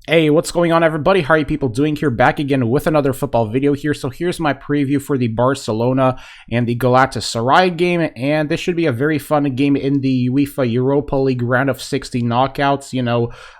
Hey, what's going on, everybody? How are you people doing here? Back again with another football video here. So here's my preview for the Barcelona and the Galatasaray game, and this should be a very fun game in the UEFA Europa League round of 60 knockouts.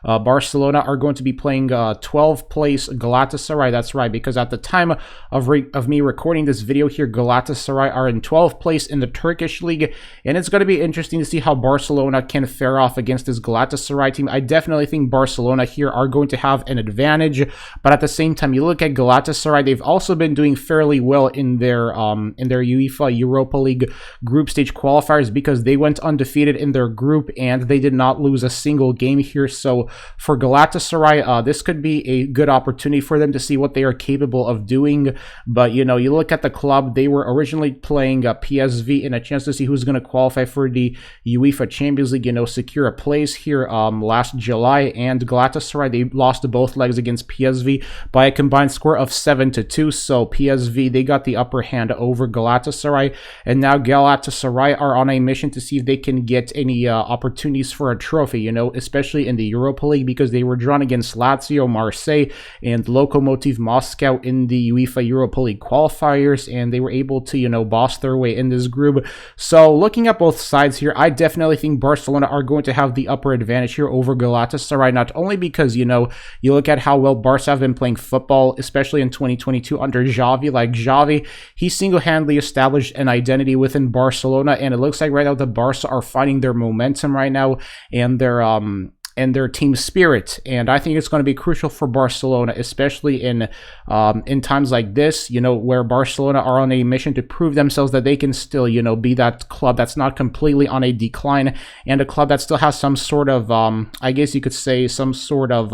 Barcelona are going to be playing 12th place Galatasaray. That's right, because at the time of me recording this video here, Galatasaray are in 12th place in the Turkish league, and it's going to be interesting to see how Barcelona can fare off against this Galatasaray team. I definitely think Barcelona here are going to have an advantage, but at the same time, you look at Galatasaray, they've also been doing fairly well in their UEFA Europa League group stage qualifiers because they went undefeated in their group and they did not lose a single game here. So for Galatasaray, this could be a good opportunity for them to see what they are capable of doing. But you look at the club, they were originally playing PSV in a chance to see who's going to qualify for the UEFA Champions League, secure a place here last July, and Galatasaray, they lost both legs against PSV by a combined score of 7-2. So PSV, they got the upper hand over Galatasaray, and now Galatasaray are on a mission to see if they can get any opportunities for a trophy, especially in the Europa League, because they were drawn against Lazio, Marseille, and Lokomotiv Moscow in the UEFA Europa League qualifiers, and they were able to, boss their way in this group. So looking at both sides here, I definitely think Barcelona are going to have the upper advantage here over Galatasaray, not only because, you look at how well Barca have been playing football, especially in 2022 under Xavi. Like Xavi, he single-handedly established an identity within Barcelona, and it looks like right now the Barca are finding their momentum right now and their team spirit, and I think it's going to be crucial for Barcelona, especially in times like this, where Barcelona are on a mission to prove themselves that they can still, be that club that's not completely on a decline, and a club that still has some sort of, I guess you could say, some sort of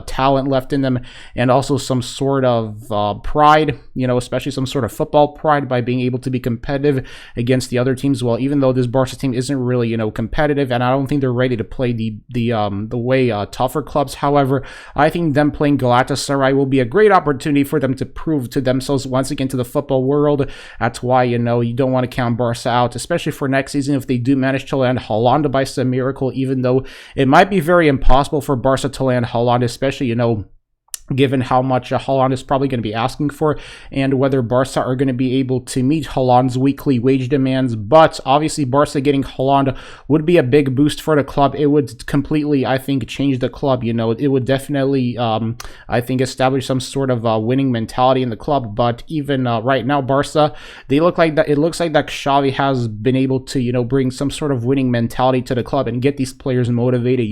talent left in them, and also some sort of pride, especially some sort of football pride by being able to be competitive against the other teams. Well, even though this Barca team isn't really, competitive, and I don't think they're ready to play the way tougher clubs. However, I think them playing Galatasaray will be a great opportunity for them to prove to themselves once again to the football world. That's why, you don't want to count Barca out, especially for next season if they do manage to land Haaland by some miracle, even though it might be very impossible for Barca to land Haaland, especially, given how much Haaland is probably going to be asking for, and whether Barca are going to be able to meet Haaland's weekly wage demands. But obviously, Barca getting Haaland would be a big boost for the club. It would completely, I think, change the club. It would definitely, I think, establish some sort of winning mentality in the club. But even right now, Barca, they look like that. It looks like that Xavi has been able to, bring some sort of winning mentality to the club and get these players motivated.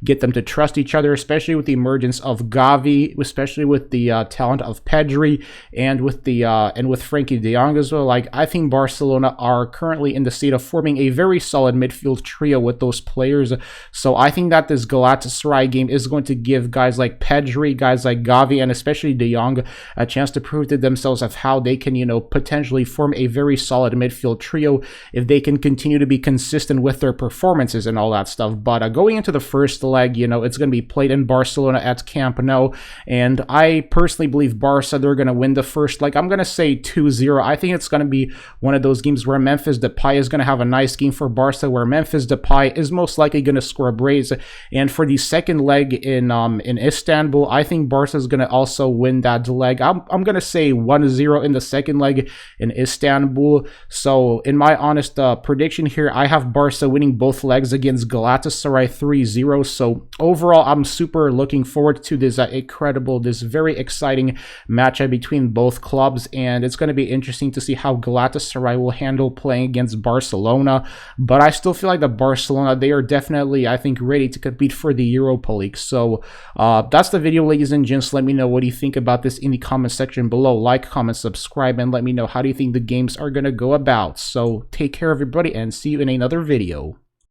Get them to trust each other, especially with the emergence of Gavi, especially with the talent of Pedri, and with Frenkie de Jong as well. Like, I think Barcelona are currently in the state of forming a very solid midfield trio with those players. So I think that this Galatasaray game is going to give guys like Pedri, guys like Gavi, and especially de Jong a chance to prove to themselves of how they can, potentially form a very solid midfield trio if they can continue to be consistent with their performances and all that stuff. But going into the first leg, it's going to be played in Barcelona at Camp Nou. And I personally believe Barca, they're going to win the first leg. I'm going to say 2-0. I think it's going to be one of those games where Memphis Depay is going to have a nice game for Barca, where Memphis Depay is most likely going to score a brace. And for the second leg in Istanbul, I think Barca is going to also win that leg. I'm going to say 1-0 in the second leg in Istanbul. So in my honest prediction here, I have Barca winning both legs against Galatasaray 3-0. So overall, I'm super looking forward to this this very exciting matchup between both clubs, and it's going to be interesting to see how Galatasaray will handle playing against Barcelona. But I still feel like the Barcelona, they are definitely, I think, ready to compete for the Europa League. So that's the video, ladies and gents. Let me know what do you think about this in the comment section below. Like, comment, subscribe, and let me know how do you think the games are going to go about. So take care, everybody, and see you in another video.